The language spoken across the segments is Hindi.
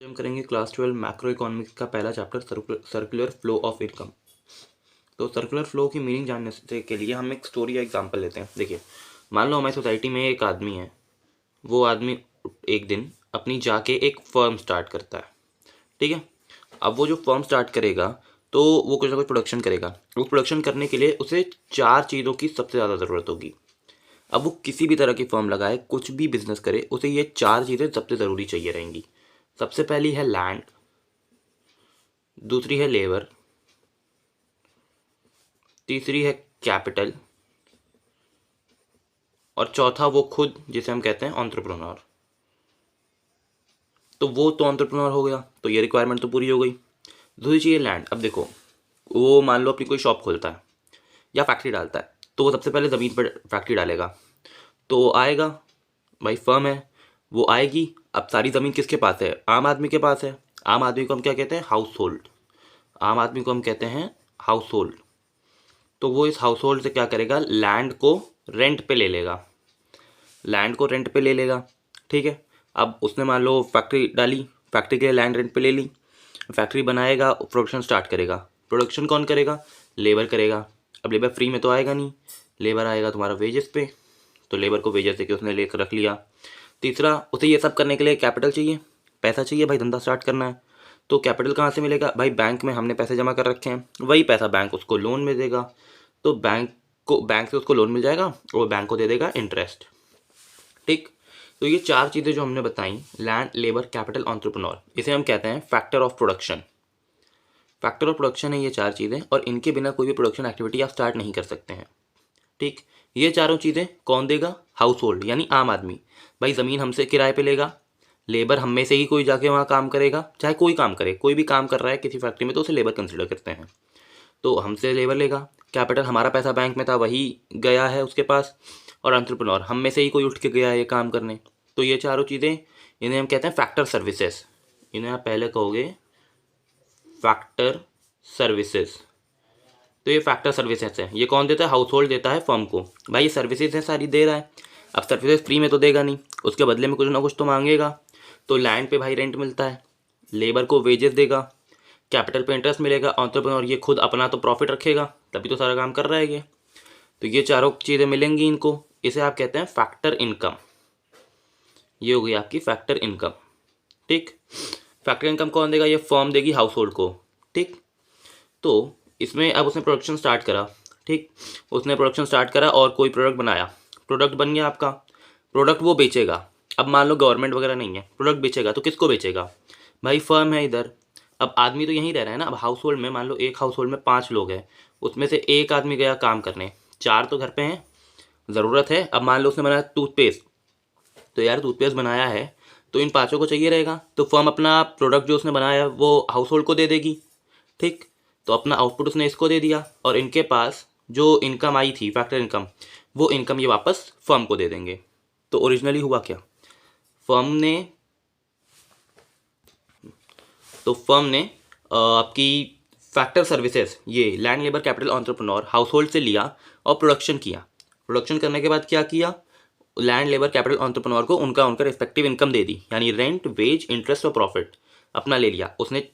हम करेंगे क्लास 12 मैक्रो इकोनॉमिक्स का पहला chapter circular flow of income. तो सर्कुलर फ्लो की मीनिंग जानने से के लिए हम एक स्टोरी या एग्जांपल लेते हैं। देखिए, मान लो हमारी सोसाइटी में एक आदमी है। वो आदमी एक दिन अपनी जाके एक फर्म स्टार्ट करता है। ठीक है। अब वो जो फर्म स्टार्ट करेगा तो वो कुछ ना कुछ प्रोडक्शन करेगा। वो प्रोडक्शन करने के लिए उसे 4 चीज़ों की सबसे ज़्यादा ज़रूरत होगी। अब वो किसी भी तरह की फर्म लगाए, कुछ भी बिजनेस करे, उसे ये 4 चीज़ें सबसे ज़रूरी चाहिए रहेंगी। सबसे पहली है लैंड, दूसरी है लेबर, तीसरी है कैपिटल, और चौथा वो खुद, जिसे हम कहते हैं एंटरप्रेन्योर। तो वो तो एंटरप्रेन्योर हो गया, तो ये रिक्वायरमेंट तो पूरी हो गई। दूसरी चीज़ है लैंड। अब देखो, वो मान लो अपनी कोई शॉप खोलता है या फैक्ट्री डालता है, तो वो सबसे पहले ज़मीन पर फैक्ट्री डालेगा। तो आएगा, भाई फर्म है, वो आएगी। अब सारी ज़मीन किसके पास है? आम आदमी के पास है। आम आदमी को हम क्या कहते हैं? House hold. आम आदमी को हम कहते हैं हाउस होल्ड। तो वो इस हाउस होल्ड से क्या करेगा? लैंड को रेंट पे ले लेगा। लैंड को रेंट पे ले लेगा। ठीक है। अब उसने मान लो फैक्ट्री डाली, फैक्ट्री के लिए लैंड रेंट पे ले ली, फैक्ट्री बनाएगा, प्रोडक्शन स्टार्ट करेगा। प्रोडक्शन कौन करेगा? लेबर करेगा। अब लेबर फ्री में तो आएगा नहीं, लेबर आएगा तुम्हारा वेजेस पे। तो लेबर को वेजेस देके उसने लेकर रख लिया। तीसरा, उसे ये सब करने के लिए कैपिटल चाहिए, पैसा चाहिए। भाई धंधा स्टार्ट करना है, तो कैपिटल कहाँ से मिलेगा? भाई बैंक में हमने पैसे जमा कर रखे हैं, वही पैसा बैंक उसको लोन में देगा। तो बैंक से उसको लोन मिल जाएगा और बैंक को दे देगा इंटरेस्ट। ठीक। तो ये 4 चीज़ें जो हमने बताई, लैंड, लेबर, कैपिटल, एंटरप्रेन्योर, इसे हम कहते हैं factor of production. Factor of production है ये 4 चीज़ें, और इनके बिना कोई भी प्रोडक्शन एक्टिविटी आप स्टार्ट नहीं कर सकते हैं। ठीक। ये चारों चीज़ें कौन देगा? हाउस होल्ड यानी आम आदमी। भाई ज़मीन हमसे किराए पे लेगा, लेबर हम में से ही कोई जाके वहाँ काम करेगा, चाहे कोई काम करे, कोई भी काम कर रहा है किसी फैक्ट्री में तो उसे लेबर कंसिडर करते हैं। तो हमसे लेबर लेगा। कैपिटल, हमारा पैसा बैंक में था, वही गया है उसके पास। और एंटरप्रेन्योर, हम में से ही कोई उठ के गया है ये काम करने। तो ये चारों चीज़ें, इन्हें हम कहते हैं फैक्टर सर्विसेज। इन्हें आप पहले कहोगे फैक्टर सर्विसेज। तो ये फैक्टर सर्विसेज है। ये कौन देता है? हाउस होल्ड देता है फर्म को। भाई ये सर्विसेज है, सारी दे रहा है। अब सर्विसेज फ्री में तो देगा नहीं, उसके बदले में कुछ ना कुछ तो मांगेगा। तो लैंड पे भाई रेंट मिलता है, लेबर को वेजेस देगा, कैपिटल पे इंटरेस्ट मिलेगा, एंटरप्रेन्योर ये खुद अपना तो प्रॉफिट रखेगा, तभी तो सारा काम कर रहा है ये। तो ये चारों चीज़ें मिलेंगी इनको, इसे आप कहते हैं फैक्टर इनकम। ये हो गई आपकी फैक्टर इनकम। ठीक। फैक्टर इनकम कौन देगा? ये फर्म देगी हाउस होल्ड को। ठीक। तो इसमें अब उसने प्रोडक्शन स्टार्ट करा। ठीक। उसने प्रोडक्शन स्टार्ट करा और कोई प्रोडक्ट बनाया, प्रोडक्ट बन गया आपका। प्रोडक्ट वो बेचेगा। अब मान लो गवर्नमेंट वगैरह नहीं है, प्रोडक्ट बेचेगा तो किसको बेचेगा? भाई फर्म है इधर। अब आदमी तो यहीं रह रहा है ना। अब हाउस होल्ड में मान लो एक हाउस होल्ड में 5 लोग हैं, उसमें से एक आदमी गया काम करने, 4 तो घर पे हैं, ज़रूरत है। अब मान लो उसने बनाया टूथपेस्ट, तो यार टूथपेस्ट बनाया है तो इन 5 को चाहिए रहेगा, तो फर्म अपना प्रोडक्ट जो उसने बनाया है वो हाउस होल्ड को दे देगी। ठीक। तो अपना आउटपुट उसने इसको दे दिया, और इनके पास जो इनकम आई थी फैक्टर इनकम, वो इनकम ये वापस फर्म को दे देंगे। तो ओरिजिनली हुआ क्या? फर्म ने आपकी फैक्टर सर्विसेज, ये land, labour, capital, entrepreneur, house hold से लिया और प्रोडक्शन किया। प्रोडक्शन करने के बाद क्या किया? लैंड, लेबर, कैपिटल, एंटरप्रेन्योर को उनका रिस्पेक्टिव इनकम दे दी, यानी रेंट, वेज, इंटरेस्ट और प्रॉफिट अपना ले लिया उसने।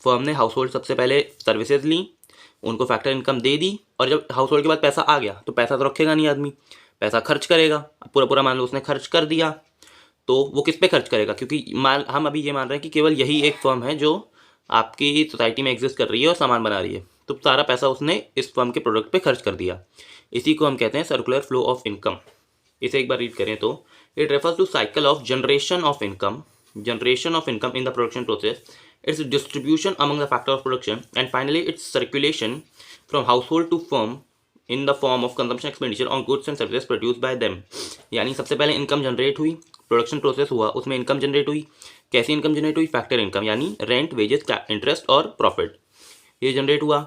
फर्म ने हाउस होल्ड सबसे पहले सर्विसेज ली, उनको फैक्टर इनकम दे दी, और जब हाउस होल्ड के बाद पैसा आ गया तो पैसा तो रखेगा नहीं आदमी, पैसा खर्च करेगा। अब पूरा पूरा मान लो उसने खर्च कर दिया, तो वो किस पे खर्च करेगा? क्योंकि हम अभी ये मान रहे हैं कि केवल यही एक फर्म है जो आपकी सोसाइटी में एग्जिस्ट कर रही है और सामान बना रही है, तो सारा पैसा उसने इस फर्म के प्रोडक्ट पे खर्च कर दिया। इसी को हम कहते हैं सर्कुलर फ्लो ऑफ इनकम। इसे एक बार रीड करें तो, it refers to cycle of generation of income in the production process, its distribution among the factor of production, and finally its circulation from household to firm in the form of consumption expenditure on goods and services produced by them। यानी सबसे पहले इनकम जनरेट हुई, प्रोडक्शन प्रोसेस हुआ, उसमें इनकम जनरेट हुई। कैसी इनकम जनरेट हुई? फैक्टर इनकम, यानी रेंट, वेजेस, इंटरेस्ट और प्रॉफिट, ये जनरेट हुआ।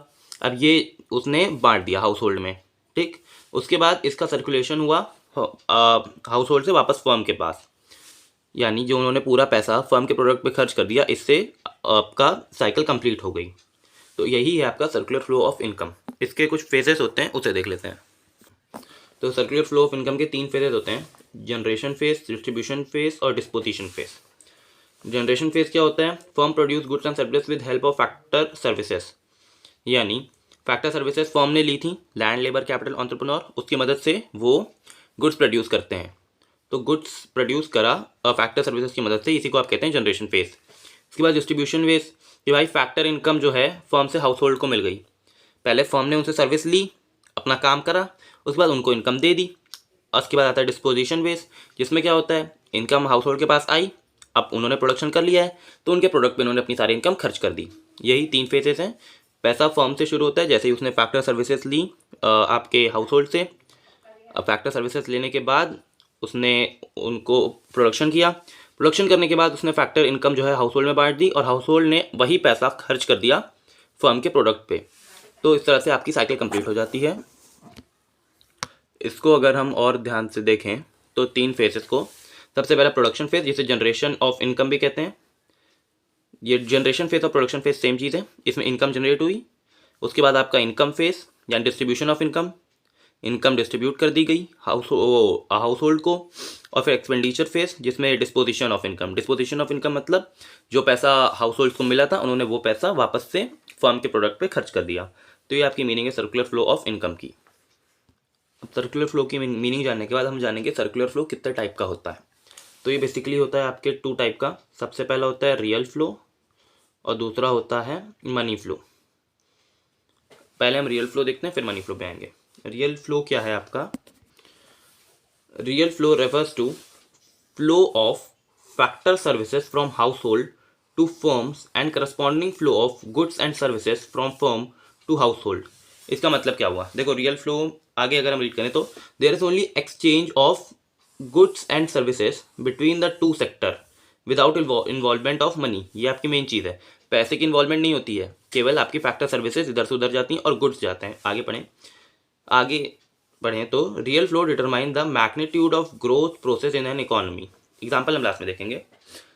अब ये उसने बांट दिया हाउस होल्ड में। ठीक। उसके बाद इसका सर्कुलेशन हुआ हाउस होल्ड से वापस फर्म के पास, यानी जो उन्होंने पूरा पैसा फर्म के प्रोडक्ट पे खर्च कर दिया, इससे आपका साइकिल कंप्लीट हो गई। तो यही है आपका सर्कुलर फ्लो ऑफ इनकम। इसके कुछ फेजेस होते हैं, उसे देख लेते हैं। तो सर्कुलर फ्लो ऑफ इनकम के 3 फेजेस होते हैं, जनरेशन फेज, डिस्ट्रीब्यूशन फेज और डिस्पोजिशन फेज। जनरेशन फेज क्या होता है, firm produce goods and services with help of factor services, यानी फैक्टर सर्विसेज फर्म ने ली थी, लैंड लेबर कैपिटल एंटरप्रेन्योर, उसकी मदद से वो गुड्स प्रोड्यूस करते हैं। तो गुड्स प्रोड्यूस करा फैक्टर सर्विसेज की मदद से, इसी को आप कहते हैं जनरेशन फेज। इसके बाद डिस्ट्रीब्यूशन फेज, कि भाई फैक्टर इनकम जो है फर्म से हाउस होल्ड को मिल गई। पहले फर्म ने उनसे सर्विस ली, अपना काम करा, उसके बाद उनको इनकम दे दी। उसके बाद आता है डिस्पोजिशन फेज, जिसमें क्या होता है, इनकम हाउस होल्ड के पास आई, अब उन्होंने प्रोडक्शन कर लिया है तो उनके प्रोडक्ट पे उन्होंने अपनी सारी इनकम खर्च कर दी। यही 3 फेजेस हैं। पैसा फर्म से शुरू होता है, जैसे ही उसने फैक्टर सर्विसेज ली आपके हाउस होल्ड से। फैक्टर सर्विसेज लेने के बाद उसने उनको प्रोडक्शन किया, प्रोडक्शन करने के बाद उसने फैक्टर इनकम जो है हाउस होल्ड में बांट दी और हाउस होल्ड ने वही पैसा खर्च कर दिया फर्म के प्रोडक्ट पे। तो इस तरह से आपकी साइकिल कंप्लीट हो जाती है। इसको अगर हम और ध्यान से देखें तो 3 फेजेस को, सबसे पहला प्रोडक्शन फेज, जिसे जनरेशन ऑफ इनकम भी कहते हैं। ये जनरेशन फेज और प्रोडक्शन फेज सेम चीज़ है, इसमें इनकम जनरेट हुई। उसके बाद आपका इनकम फेज यानी distribution of income, income distribute कर दी गई हाउस होल्ड को। और फिर एक्सपेंडिचर फेज, जिसमें disposition of income, disposition of income मतलब जो पैसा हाउस होल्ड को मिला था उन्होंने वो पैसा वापस से फर्म के प्रोडक्ट पे खर्च कर दिया। तो ये आपकी मीनिंग है सर्कुलर फ्लो ऑफ इनकम की। अब सर्कुलर फ्लो की मीनिंग जानने के बाद हम जानेंगे सर्कुलर फ्लो कितने टाइप का होता है। तो ये बेसिकली होता है आपके 2 टाइप का। सबसे पहला होता है रियल फ्लो और दूसरा होता है मनी फ्लो। पहले हम रियल फ्लो देखते हैं, फिर मनी फ्लो पे आएंगे। रियल फ्लो क्या है आपका, real flow refers to flow of factor services from household to firms and corresponding flow of goods and services from firm to household. इसका मतलब क्या हुआ, देखो रियल फ्लो आगे अगर हम रीड करें तो there is only exchange of goods and services between the 2 sector without involvement of money. ये आपकी मेन चीज़ है, पैसे की इन्वॉल्वमेंट नहीं होती है, केवल आपकी फैक्टर सर्विसेज इधर से उधर जाती हैं और गुड्स जाते हैं। आगे बढ़ें तो real flow determine the magnitude of growth process in an economy. Example हम लास्ट में देखेंगे।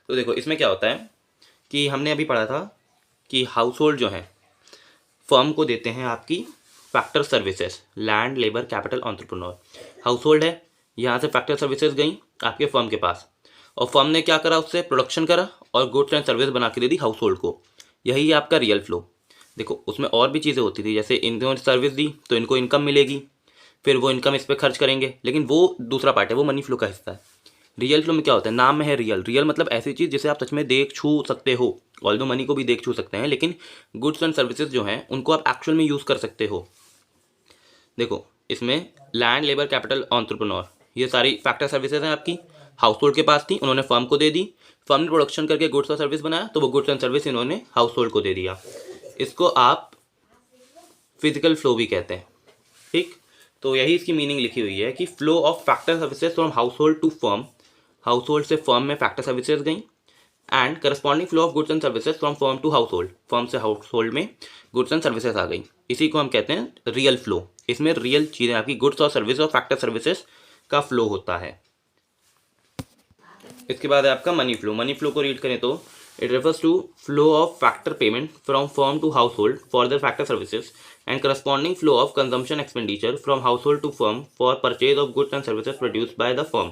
तो देखो इसमें क्या होता है कि हमने अभी पढ़ा था कि हाउस होल्ड जो है फर्म को देते हैं आपकी factor services, land labour capital entrepreneur. House hold है, यहाँ से फैक्टर सर्विसेज गई आपके फर्म के पास और फर्म ने क्या करा, उससे प्रोडक्शन करा और गुड्स एंड सर्विस बना के दे दी हाउस होल्ड को। यही है आपका रियल फ्लो। देखो उसमें और भी चीज़ें होती थी, जैसे इन्होंने सर्विस दी तो इनको इनकम मिलेगी, फिर वो इनकम इस पर खर्च करेंगे, लेकिन वो दूसरा पार्ट है, वो मनी फ्लो का हिस्सा है। रियल फ्लो में क्या होता है, नाम में है रियल। रियल मतलब ऐसी चीज़ जिसे आप सच में देख छू सकते हो। ऑल्दो मनी को भी देख छू सकते हैं, लेकिन गुड्स एंड सर्विसेज जो हैं उनको आप एक्चुअल में यूज़ कर सकते हो। देखो इसमें लैंड लेबर कैपिटल एंटरप्रेन्योर, ये सारी फैक्टर सर्विसेज हैं आपकी, हाउस होल्ड के पास थी, उन्होंने फर्म को दे दी, फर्म ने प्रोडक्शन करके गुड्स और सर्विस बनाया तो वो गुड्स एंड सर्विस इन्होंने हाउस होल्ड को दे दिया। इसको आप फिजिकल फ्लो भी कहते हैं। ठीक, तो यही इसकी मीनिंग लिखी हुई है कि flow of factor services from household to firm, household से फर्म में फैक्टर सर्विसेज गई, and corresponding flow of goods and services from firm to household, firm से हाउस होल्ड में गुड्स एंड सर्विसेज आ गई। इसी को हम कहते हैं रियल फ्लो। इसमें रियल चीज़ें आपकी गुड्स और सर्विस और फैक्टर सर्विसेज का फ्लो होता है। इसके बाद है आपका मनी फ्लो। मनी फ्लो को रीड करें तो it refers to flow of factor payment from firm to household for their factor services and corresponding flow of consumption expenditure from household to firm for purchase of goods and services produced by the firm.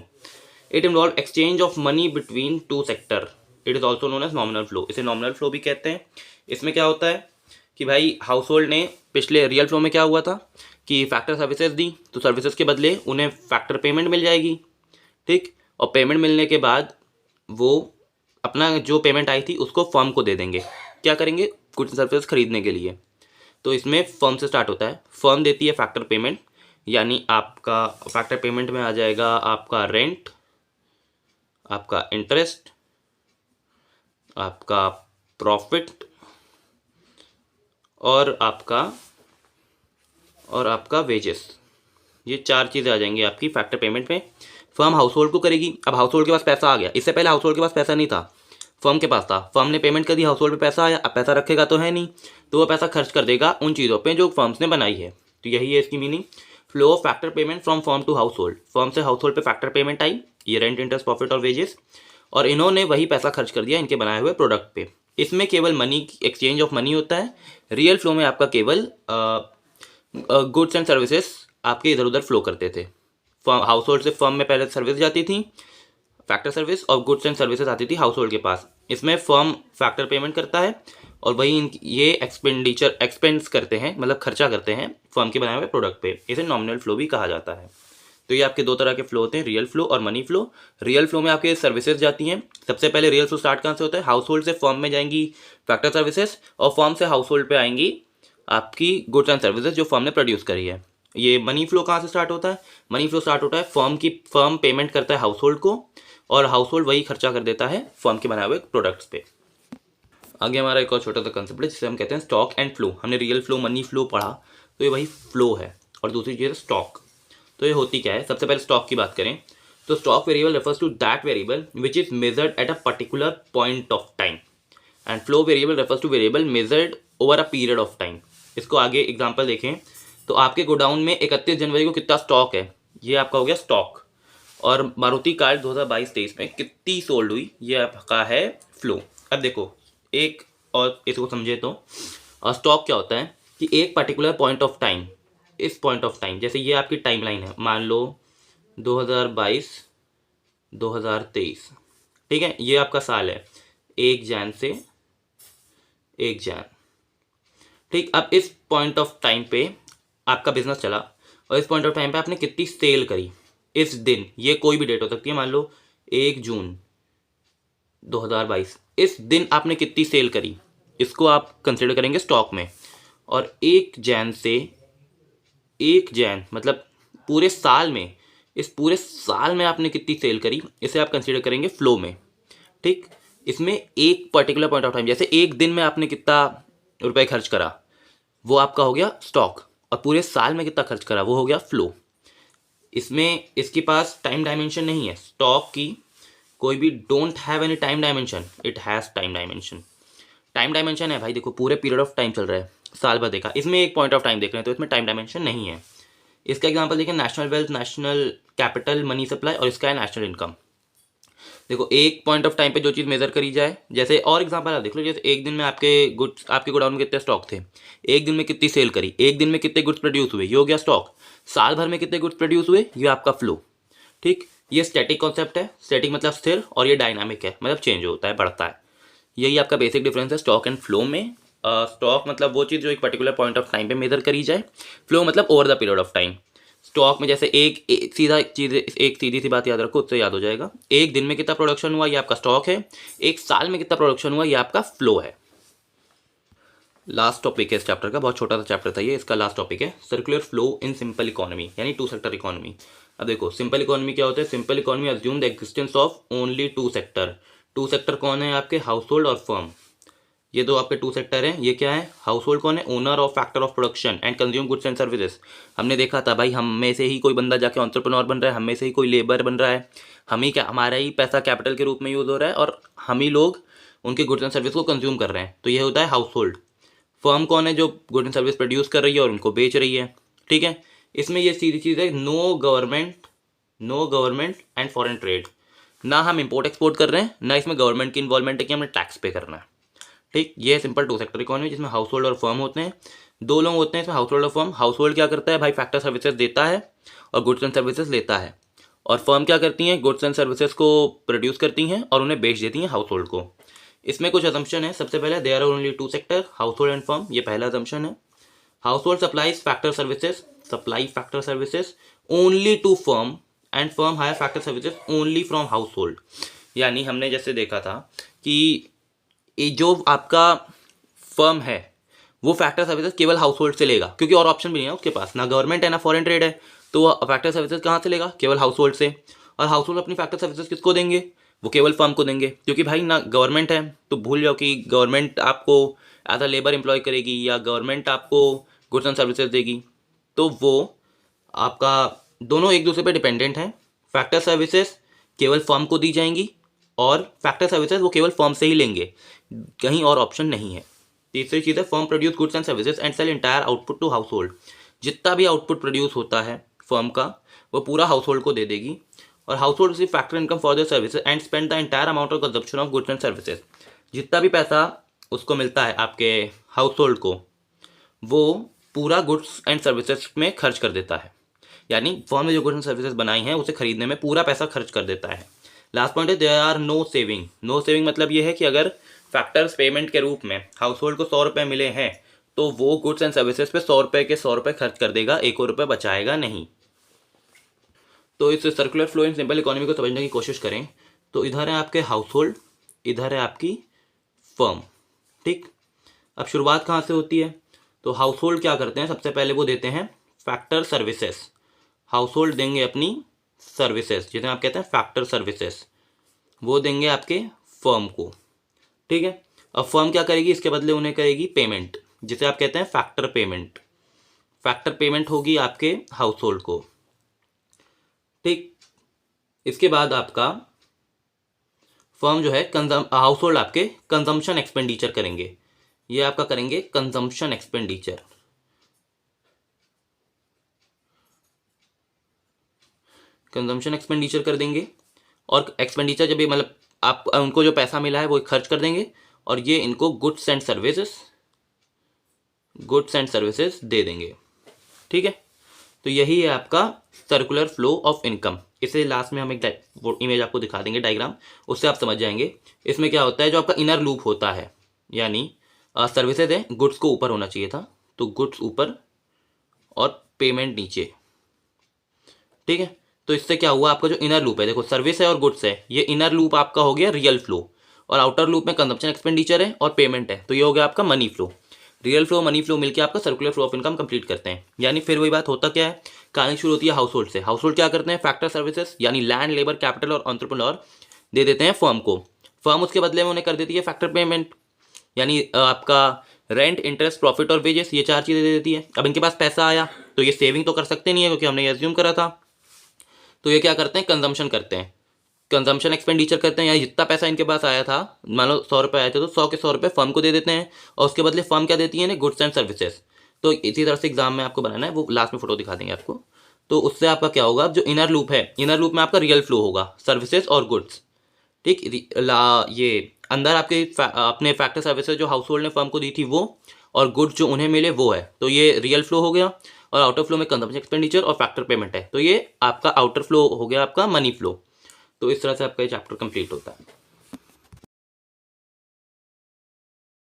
It involves exchange of money between 2 sector. It is also known as nominal flow. इसे nominal flow भी कहते हैं। इसमें क्या होता है कि भाई हाउस होल्ड ने पिछले रियल फ्लो में क्या हुआ था कि फैक्टर सर्विसेज दी तो सर्विसेज के बदले उन्हें फैक्टर पेमेंट मिल जाएगी। ठीक, और पेमेंट मिलने के बाद वो अपना जो पेमेंट आई थी उसको फर्म को दे देंगे। क्या करेंगे, गुड्स सर्विसेज खरीदने के लिए। तो इसमें फर्म से स्टार्ट होता है। फर्म देती है फैक्टर पेमेंट, यानी आपका फैक्टर पेमेंट में आ जाएगा आपका रेंट, आपका इंटरेस्ट, आपका प्रॉफिट और आपका वेजेस। ये 4 चीज़ें आ जाएंगी आपकी फैक्टर पेमेंट में। फर्म हाउस होल्ड को करेगी। अब हाउस होल्ड के पास पैसा आ गया, इससे पहले हाउस होल्ड के पास पैसा नहीं था, फर्म के पास था। फर्म ने पेमेंट कर दी, हाउस होल्ड पे पैसा आया, अब पैसा रखेगा तो है नहीं, तो वो पैसा खर्च कर देगा उन चीज़ों पे जो फर्म्स ने बनाई है। तो यही है इसकी meaning, flow of factor payment from firm to household. Firm से हाउस होल्ड पे फैक्टर पेमेंट आई, ये रेंट, इंटरेस्ट, प्रॉफिट और वेजेस, और इन्होंने वही पैसा खर्च कर दिया इनके बनाए हुए प्रोडक्ट पे। इसमें केवल मनी, एक्सचेंज ऑफ मनी होता है। रियल फ्लो में आपका केवल गुड्स एंड सर्विसेज आपके इधर उधर फ्लो करते थे। हाउस होल्ड से फर्म में पहले सर्विस जाती थी, फैक्टर सर्विस और गुड्स एंड सर्विसेज आती थी हाउस होल्ड के पास। इसमें फर्म फैक्टर पेमेंट करता है और वही ये एक्सपेंस करते हैं, मतलब खर्चा करते हैं फर्म के बनाए हुए प्रोडक्ट पे। इसे नॉमिनल फ्लो भी कहा जाता है। तो ये आपके दो तरह के फ्लो होते हैं, रियल फ्लो और मनी फ्लो। रियल फ्लो में आपके सर्विसेज जाती हैं। सबसे पहले रियल फ्लो स्टार्ट कहाँ से होता है, हाउस होल्ड से फर्म में जाएंगी फैक्टर सर्विसेज, और फर्म से हाउस होल्ड पे आएंगी आपकी गुड्स एंड सर्विसेज जो फर्म ने प्रोड्यूस करी है। ये मनी फ्लो कहाँ से स्टार्ट होता है, मनी फ्लो स्टार्ट होता है फर्म पेमेंट करता है हाउस होल्ड को, और हाउस होल्ड वही खर्चा कर देता है फर्म के बनाए हुए प्रोडक्ट्स पे। आगे हमारा एक और छोटा सा कंसेप्ट है जिसे हम कहते हैं स्टॉक एंड फ्लो। हमने रियल फ्लो मनी फ्लो पढ़ा, तो ये वही फ्लो है। और दूसरी चीज़ है स्टॉक। तो ये होती क्या है, सबसे पहले स्टॉक की बात करें तो stock variable refers to that variable which is measured at a particular point of time, and flow variable refers to variable measured over a period of time. इसको आगे एग्जांपल देखें तो आपके गोडाउन में 31 जनवरी को कितना स्टॉक है, ये आपका हो गया स्टॉक। और मारुति कार 2022-23 में कितनी सोल्ड हुई, ये आपका है फ्लो। अब देखो एक और इसको समझे तो स्टॉक क्या होता है कि एक पर्टिकुलर पॉइंट ऑफ टाइम, इस पॉइंट ऑफ टाइम जैसे ये आपकी टाइमलाइन है, मान लो 2022 2023, ठीक है, ये आपका साल है 1 जैन से 1 जैन, ठीक। अब इस पॉइंट ऑफ टाइम पे आपका बिजनेस चला और इस पॉइंट ऑफ टाइम पे आपने कितनी सेल करी इस दिन, ये कोई भी डेट हो सकती है, मान लो 1 जून 2022, इस दिन आपने कितनी सेल करी, इसको आप कंसिडर करेंगे स्टॉक में। और 1 जैन से 1 जैन मतलब पूरे साल में, इस पूरे साल में आपने कितनी सेल करी, इसे आप कंसिडर करेंगे फ्लो में, ठीक। इसमें एक पर्टिकुलर पॉइंट ऑफ टाइम, जैसे एक दिन में आपने कितना रुपए खर्च करा, वो आपका हो गया स्टॉक, और पूरे साल में कितना खर्च करा वो हो गया फ्लो। इसमें इसके पास टाइम डायमेंशन नहीं है, स्टॉक की कोई भी don't have any time dimension, it has time dimension. Time dimension है भाई, देखो पूरे पीरियड ऑफ टाइम चल रहा है, साल भर देखा, इसमें एक पॉइंट ऑफ टाइम देख रहे हैं तो इसमें टाइम डायमेंशन नहीं है। इसका एग्जांपल देखिए, national wealth, national capital, money supply, और इसका है नेशनल इनकम। देखो एक पॉइंट ऑफ टाइम पे जो चीज़ मेजर करी जाए, जैसे और एग्जांपल आप देख लो, जैसे एक दिन में आपके गोडाउन में कितने स्टॉक थे, एक दिन में कितनी सेल करी, एक दिन में कितने गुड्स प्रोड्यूस हुए, ये हो गया स्टॉक। साल भर में कितने गुड्स प्रोड्यूस हुए, ये आपका फ्लो, ठीक। ये स्टैटिक कॉन्सेप्ट है, स्टैटिक मतलब स्थिर, और ये डायनामिक है मतलब चेंज होता है, बढ़ता है। यही आपका बेसिक डिफरेंस है स्टॉक एंड फ्लो में। स्टॉक मतलब वो चीज़ जो एक पर्टिकुलर पॉइंट ऑफ टाइम पे मेजर करी जाए, फ्लो मतलब over the period of time. Stock में जैसे एक सीधा चीज़, एक सीधी सी बात याद रखो, उससे याद हो जाएगा, एक दिन में कितना प्रोडक्शन हुआ ये आपका स्टॉक है, एक साल में कितना प्रोडक्शन हुआ ये आपका फ्लो है। लास्ट टॉपिक है इस चैप्टर का, बहुत छोटा सा चैप्टर था ये, इसका लास्ट टॉपिक है circular flow in simple economy, यानी टू सेक्टर इकोनॉमी। अब देखो सिंपल इकोनॉमी क्या होता है, simple economy assume the existence of only two sector. Two sector कौन है आपके, हाउस होल्ड और फर्म, ये दो आपके टू सेक्टर हैं। ये क्या है, हाउस होल्ड कौन है, owner of factor of production and consume goods and services. हमने देखा था भाई, हम में से ही कोई बंदा जाके एंटरप्रेन्योर बन रहा है, हम में से ही कोई लेबर बन रहा है, हम ही क्या, हमारा ही पैसा कैपिटल के रूप में यूज हो रहा है, और हम ही लोग उनके गुड्स एंड सर्विस को कंज्यूम कर रहे हैं, तो ये होता है हाउस होल्ड। फर्म कौन है, जो गुड एंड सर्विस प्रोड्यूस कर रही है और उनको बेच रही है, ठीक है। इसमें ये सीधी चीज़ है, no government and foreign trade, ना हम इंपोर्ट एक्सपोर्ट कर रहे हैं, ना इसमें गवर्नमेंट की इन्वॉल्वमेंट है कि हमें टैक्स पे करना है, ठीक। ये है सिंपल टू सेक्टर इकोनॉमी जिसमें हाउस होल्ड और फर्म होते हैं, दो लोग होते हैं इसमें, हाउस होल्ड और फर्म। हाउस होल्ड क्या करता है भाई, फैक्टर सर्विसेज देता है और गुड्स एंड सर्विसेज लेता है, और फर्म क्या करती हैं, गुड्स एंड सर्विसेज को प्रोड्यूस करती हैं और उन्हें बेच देती हैं हाउस होल्ड को। इसमें कुछ असम्पशन है, सबसे पहले there are only two sector, household and firm, ये पहला असम्पशन है। Household supply factor services only to firm, and firm hire factor services only from household. यानी हमने जैसे देखा था कि ये जो आपका फर्म है वो फैक्टर सर्विसेज केवल हाउस होल्ड से लेगा, क्योंकि और ऑप्शन भी नहीं है उसके पास, ना गवर्नमेंट है ना फॉरेन ट्रेड है, तो वो फैक्टर सर्विसेज कहाँ से लेगा, केवल हाउस होल्ड से। और हाउस होल्ड अपनी फैक्टर सर्विसेज किसको देंगे, वो केवल फर्म को देंगे, क्योंकि भाई ना गवर्नमेंट है तो भूल जाओ कि गवर्नमेंट आपको एज अ लेबर एम्प्लॉय करेगी या गवर्नमेंट आपको गुड्स एंड सर्विसेज देगी, तो वो आपका दोनों एक दूसरे पे डिपेंडेंट हैं। फैक्टर सर्विसेज केवल फर्म को दी जाएंगी और फैक्टर सर्विसेज वो केवल फर्म से ही लेंगे, कहीं और ऑप्शन नहीं है। तीसरी चीज़ है, firm produce goods and services and sell entire output to household. जितना भी आउटपुट प्रोड्यूस होता है फर्म का वो पूरा हाउस होल्ड को दे देगी, और house hold receive factor income for the services and spend the entire amount of consumption of goods and services. जितना भी पैसा उसको मिलता है आपके हाउस होल्ड को, वो पूरा गुड्स एंड सर्विसेज में खर्च कर देता है। यानी फर्म ने जो गुड्स एंड सर्विसेज बनाई हैं उसे खरीदने में पूरा पैसा खर्च कर देता है। लास्ट पॉइंट है there are no saving. No saving मतलब ये है कि अगर फैक्टर्स पेमेंट के रूप में हाउस होल्ड को 100 रुपये मिले हैं तो वो गुड्स एंड सर्विसेज पे 100 रुपये के 100 रुपये खर्च कर देगा, 1 रुपये बचाएगा नहीं। तो इस circular flow in simple economy को समझने की कोशिश करें तो इधर है आपके हाउस होल्ड, इधर है आपकी फर्म, ठीक। अब शुरुआत कहाँ से होती है? तो हाउस होल्ड क्या करते हैं, सबसे पहले वो देते हैं फैक्टर सर्विसेज। हाउस होल्ड देंगे अपनी सर्विसेज, जिन्हें आप कहते हैं फैक्टर सर्विसेज, वो देंगे आपके फर्म को, ठीक है। अब फर्म क्या करेगी, इसके बदले उन्हें करेगी पेमेंट, जिसे आप कहते हैं फैक्टर पेमेंट। फैक्टर पेमेंट होगी आपके हाउस होल्ड को, ठीक। इसके बाद आपका फर्म जो है हाउस होल्ड आपके कंजम्पशन एक्सपेंडिचर करेंगे, ये आपका करेंगे कंजम्पशन एक्सपेंडिचर। कंजम्पशन एक्सपेंडिचर कर देंगे और एक्सपेंडिचर जब ये मतलब आप उनको जो पैसा मिला है वो खर्च कर देंगे और ये इनको गुड्स एंड सर्विसेज दे देंगे, ठीक है। तो यही है आपका सर्कुलर फ्लो ऑफ इनकम। इसे लास्ट में हम एक इमेज आपको दिखा देंगे डायग्राम, उससे आप समझ जाएंगे। इसमें क्या होता है, जो आपका इनर लूप होता है, यानी सर्विसेज है, गुड्स को ऊपर होना चाहिए था, तो गुड्स ऊपर और पेमेंट नीचे, ठीक है। तो इससे क्या हुआ, आपका जो इनर लूप है, देखो सर्विस है और गुड्स है, ये इनर लूप आपका हो गया रियल फ्लो, और आउटर लूप में कंजम्पशन एक्सपेंडिचर है और पेमेंट है, तो ये हो गया आपका money flow. Real flow money flow मिलकर आपका circular flow of income complete करते हैं। यानी फिर वही बात, होता क्या है, कहानी शुरू होती है हाउस होल्ड से। हाउस होल्ड क्या करते हैं, फैक्टर सर्विसेज यानी लैंड, लेबर, कैपिटल और एंटरप्रेन्योर दे देते हैं फर्म को। फर्म उसके बदले में उन्हें कर देती है फैक्टर पेमेंट, यानी आपका रेंट, इंटरेस्ट, प्रॉफिट और वेजेस, ये 4 चीज़ें दे देती है। अब इनके पास पैसा आया तो ये सेविंग तो कर सकते नहीं है, क्योंकि हमने ये एज्यूम करा था। तो ये क्या करते हैं, कंजम्पशन करते हैं, कंजम्पशन एक्सपेंडिचर करते हैं। यानी जितना पैसा इनके पास आया था, मान लो 100 रुपये आए थे, तो 100 के 100 रुपये फर्म को दे देते हैं और उसके बदले फर्म क्या देती है ना, गुड्स एंड सर्विसेज। तो इसी तरह से एग्जाम में आपको बनाना है, वो लास्ट में फोटो दिखा देंगे आपको। तो उससे आपका क्या होगा, जो इनर लूप है, इनर लूप में आपका रियल फ्लो होगा, सर्विसेज और गुड्स, ठीक। ये अंदर आपके अपने फैक्टर सर्विसेज जो हाउस होल्ड ने फर्म को दी थी वो, और गुड्स जो उन्हें मिले वो है, तो ये रियल फ्लो हो गया। और आउटर फ्लो में कंजम्पशन एक्सपेंडिचर और फैक्टर पेमेंट है, तो ये आपका आउटर फ्लो हो गया, आपका मनी फ्लो। तो इस तरह से आपका ये चैप्टर कंप्लीट होता है।